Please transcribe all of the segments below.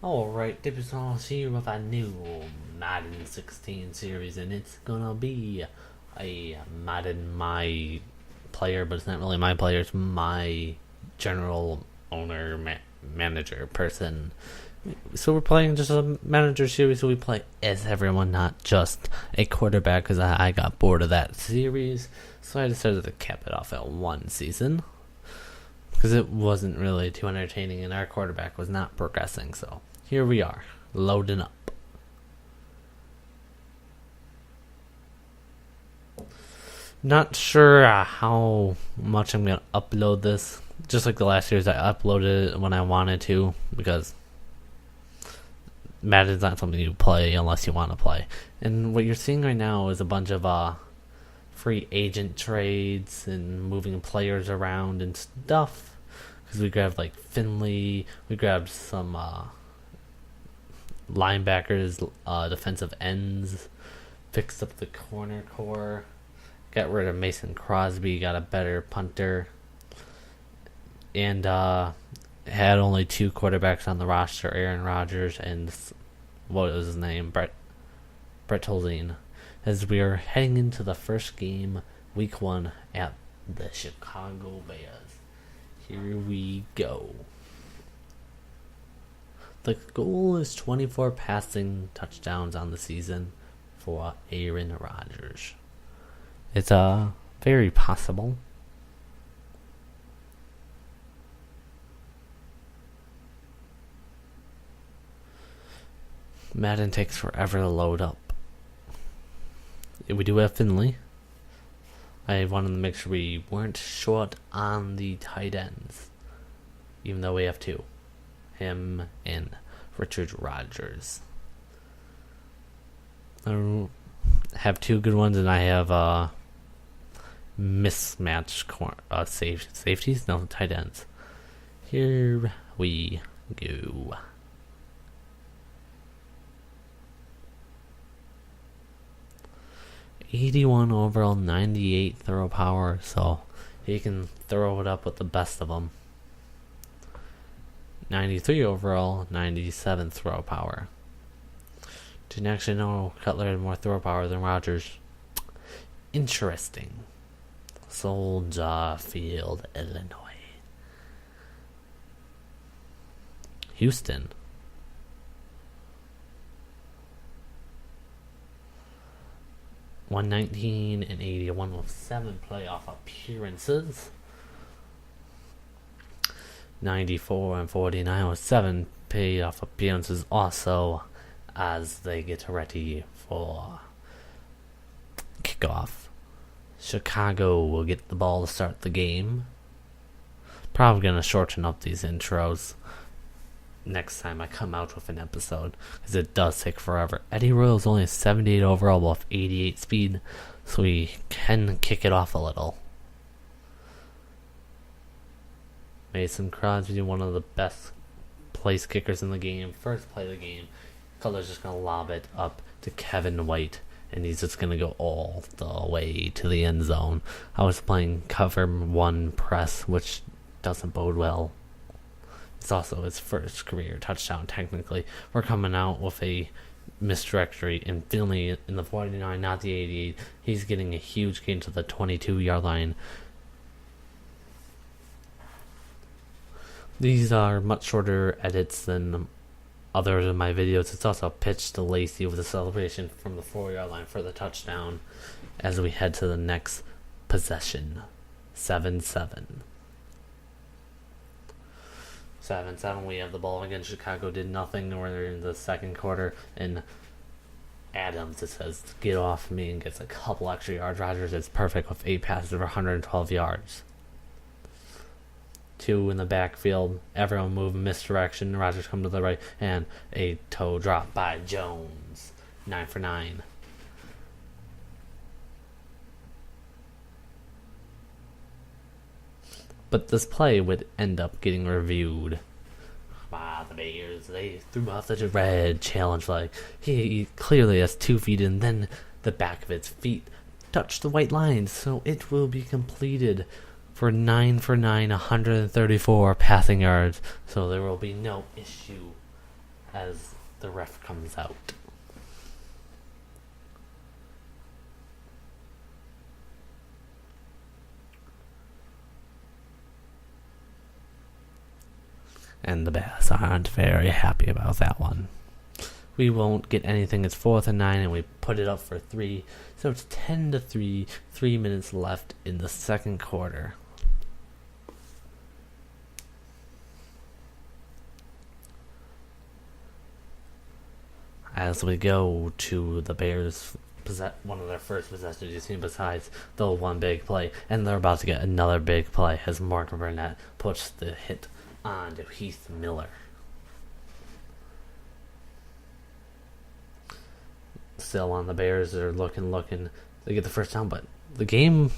Alright, Dippy's here with a new Madden 16 series, and it's gonna be a Madden my player, but it's not really my player, it's my general owner, manager person. So we're playing just a manager series, so we play as everyone, not just a quarterback, because I got bored of that series, so I decided to cap it off at one season. Because it wasn't really too entertaining, and our quarterback was not progressing, so here we are, loading up. Not sure how much I'm going to upload this. Just like the last series, I uploaded it when I wanted to, because Madden's not something you play unless you want to play. And what you're seeing right now is a bunch of free agent trades and moving players around and stuff. Because we grabbed like Finley, we grabbed some linebackers, defensive ends, fixed up the corner core, got rid of Mason Crosby, got a better punter, and had only two quarterbacks on the roster: Aaron Rodgers and what was his name, Brett Tolzien. As we are heading into the first game, Week 1 at the Chicago Bears. Here we go. The goal is 24 passing touchdowns on the season for Aaron Rodgers. It's very possible. Madden takes forever to load up. We do have Finley. I wanted to make sure we weren't short on the tight ends, even though we have two, him and Richard Rodgers. I have two good ones, and I have mismatched safeties, no, tight ends. Here we go. '81 overall, 98 throw power, so he can throw it up with the best of them. 93 overall, 97 throw power. Didn't actually know Cutler had more throw power than Rodgers. Interesting. Soldier Field, Illinois. Houston. 119 and 81 with 7 playoff appearances. 94 and 49 with 7 playoff appearances also, as they get ready for kickoff. Chicago will get the ball to start the game. Probably going to shorten up these intros next time I come out with an episode, because it does take forever. Eddie Royal's only a 78 overall with 88 speed, so we can kick it off a little. Mason Crosby, one of the best place kickers in the game. First play of the game, Cutler's just going to lob it up to Kevin White, and he's just going to go all the way to the end zone. I was playing cover 1 press, which doesn't bode well. It's also his first career touchdown, technically. We're coming out with a misdirectory, and Finley in the 49, not the 88. He's getting a huge gain to the 22-yard line. These are much shorter edits than others of my videos. It's also pitched to Lacey with a celebration from the 4-yard line for the touchdown as we head to the next possession. 7-7. 7-7, we have the ball again. Chicago did nothing. We're in the second quarter, and Adams, it says, get off me, and gets a couple extra yards. Rodgers is perfect with 8 passes over 112 yards. 2 in the backfield. Everyone move misdirection. Rodgers come to the right, and a toe drop by Jones. 9 for 9. But this play would end up getting reviewed. The Bears, they threw out such a red challenge flag. He clearly has 2 feet, and then the back of its feet touched the white line, so it will be completed for 9 for 9, 134 passing yards. So there will be no issue as the ref comes out. And the Bears aren't very happy about that one. We won't get anything. It's 4th and 9, and we put it up for 3. So it's 10-3. 3 minutes left in the second quarter. As we go to the Bears, one of their first possessions you've seen besides the one big play, and they're about to get another big play as Morgan Burnett puts the hit on to Heath Miller. Still on the Bears, they're looking. They get the first down, but the game,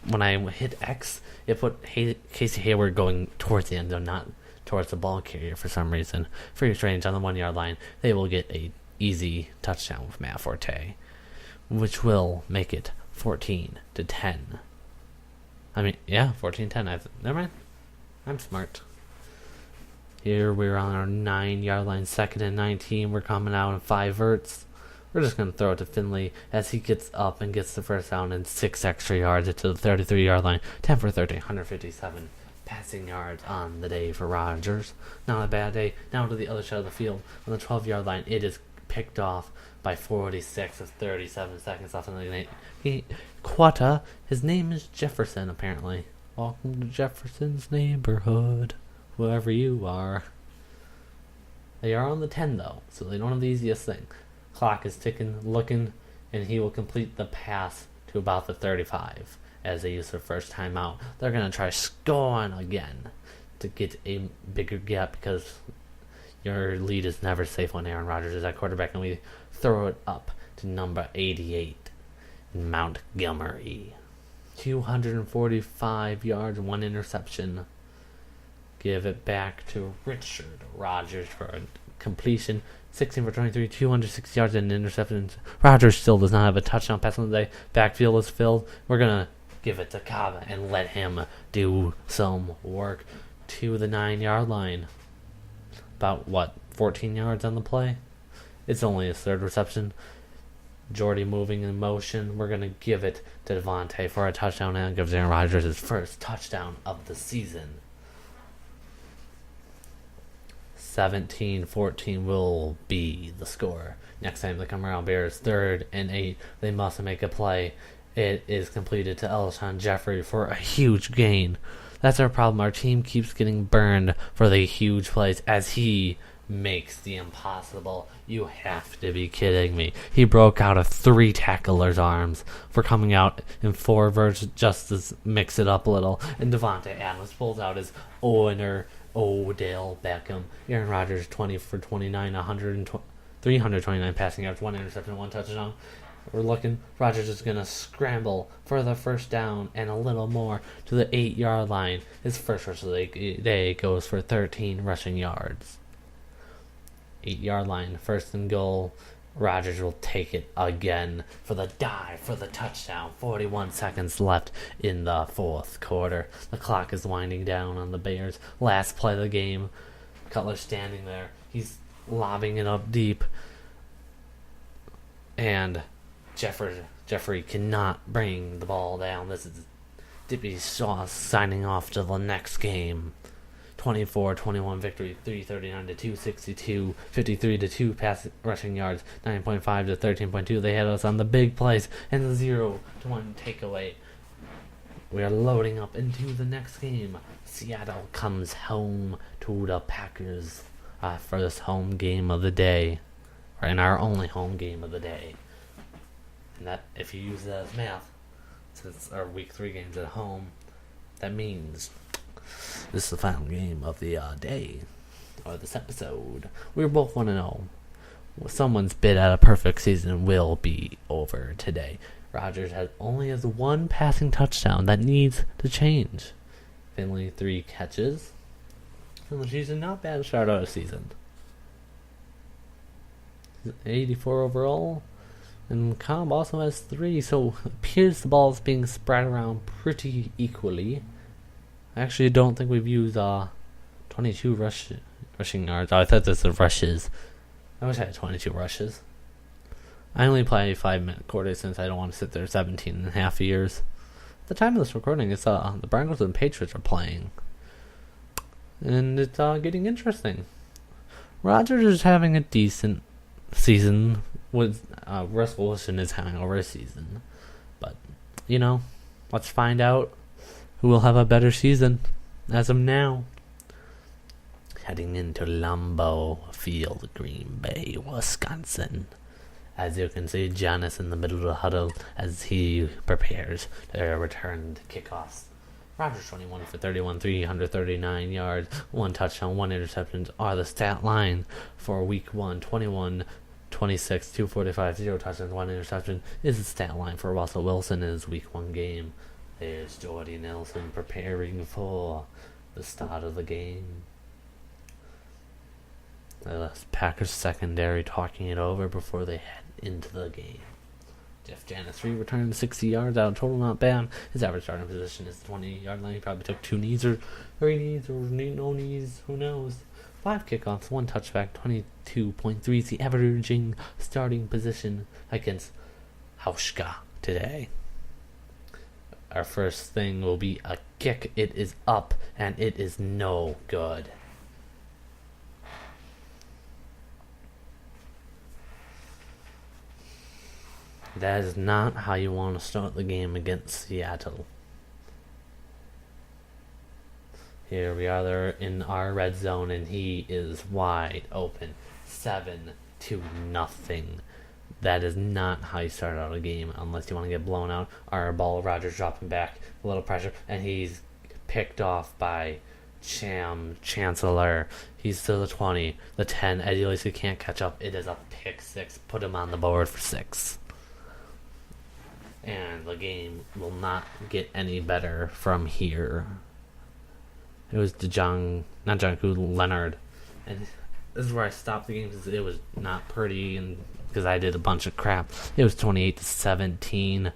when I hit X, it put Casey Hayward going towards the end zone, not towards the ball carrier for some reason. Free range on the 1 yard line. They will get a easy touchdown with Matt Forte, which will make it 14-10. 14-10. Never mind. I'm smart. Here we're on our 9 yard line, 2nd and 19. We're coming out in 5 verts. We're just going to throw it to Finley as he gets up and gets the first down and 6 extra yards to the 33 yard line. 10 for 13, 157 passing yards on the day for Rodgers. Not a bad day. Now to the other side of the field. On the 12 yard line, it is picked off by 46 with 37 seconds left in the game. Quata, his name is Jefferson apparently. Welcome to Jefferson's neighborhood, whoever you are. They are on the 10 though, so they don't have the easiest thing. Clock is ticking, looking, and he will complete the pass to about the 35 as they use their first timeout. They're going to try scoring again to get a bigger gap because your lead is never safe when Aaron Rodgers is at quarterback, and we throw it up to number 88, Montgomery. 245 yards, 1 interception. Give it back to Richard Rodgers for a completion. 16 for 23, 260 yards and an interception. Rodgers still does not have a touchdown pass on the day. Backfield is filled. We're going to give it to Kava and let him do some work to the 9 yard line. About, 14 yards on the play? It's only his 3rd reception. Jordy moving in motion. We're going to give it to Devontae for a touchdown, and it gives Aaron Rodgers his first touchdown of the season. 17-14 will be the score. Next time they come around, Bears 3rd and 8. They must make a play. It is completed to Elshon Jeffrey for a huge gain. That's our problem. Our team keeps getting burned for the huge plays as he makes the impossible. You have to be kidding me. He broke out of 3 tacklers' arms for coming out in 4 verts just to mix it up a little. And Devontae Adams pulls out his owner Odell Beckham. Aaron Rodgers 20 for 29, 329 passing yards, 1 interception, 1 touchdown. We're looking. Rodgers is going to scramble for the first down and a little more to the 8 yard line. His first rush of the day goes for 13 rushing yards. 8 yard line, 1st and goal. Rodgers will take it again for the dive for the touchdown. 41 seconds left in the 4th quarter. The clock is winding down on the Bears. Last play of the game. Cutler standing there. He's lobbing it up deep. And Jeffrey cannot bring the ball down. This is Dippy Sauce signing off to the next game. 24-21 victory, 339 to 262, 53 to 2 pass rushing yards, 9.5 to 13.2. They had us on the big plays and the 0-1 takeaway. We are loading up into the next game. Seattle comes home to the Packers for this home game of the day, and our only home game of the day. And that, if you use that as math, since our week 3 games at home, that means this is the final game of the day, or this episode. We're both 1-0. Someone's bid at a perfect season will be over today. Rodgers only has 1 passing touchdown. That needs to change. Finley 3 catches. Finley season, not bad start of the season. 84 overall. And Cobb also has 3, so it appears the ball is being spread around pretty equally. I actually don't think we've used 22 rushing yards. Oh, I thought this was rushes. I wish I had 22 rushes. I only play 5-minute quarters since I don't want to sit there 17 and a half years. At the time of this recording, it's the Broncos and Patriots are playing. And it's getting interesting. Rodgers is having a decent season. With Russell Wilson is having a worse season. But, let's find out who will have a better season as of now. Heading into Lambeau Field, Green Bay, Wisconsin. As you can see, Giannis in the middle of the huddle as he prepares to return to kickoffs. Rodgers 21 for 31, 339 yards, 1 touchdown, 1 interception are the stat line for Week 1. 21, 26, 245, 0 touchdowns, 1 interception is the stat line for Russell Wilson in his Week 1 game. There's Jordy Nelson preparing for the start of the game. The Packers secondary talking it over before they head into the game. Jeff Janis 3 returned 60 yards out of total, not bad. His average starting position is the 20-yard line. He probably took 2 knees or 3 knees or no knees, who knows. 5 kickoffs, 1 touchback, 22.3 is the averaging starting position against Hauschka today. Our first thing will be a kick. It is up, and it is no good. That is not how you want to start the game against Seattle. Here we are there in our red zone, and he is wide open. 7-0. That is not how you start out a game unless you want to get blown out. Our ball, Rodgers dropping back, a little pressure, and he's picked off by Chancellor. He's to the 20, the 10. Eddie Lacy can't catch up. It is a pick 6. Put him on the board for 6. And the game will not get any better from here. It was Leonard. And this is where I stopped the game because it was not pretty and because I did a bunch of crap. It was 28-17.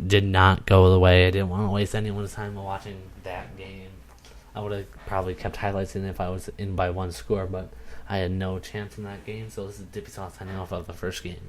Did not go the way. I didn't want to waste anyone's time watching that game. I would have probably kept highlights in if I was in by 1 score, but I had no chance in that game. So this is Dippy Sauce signing off of the first game.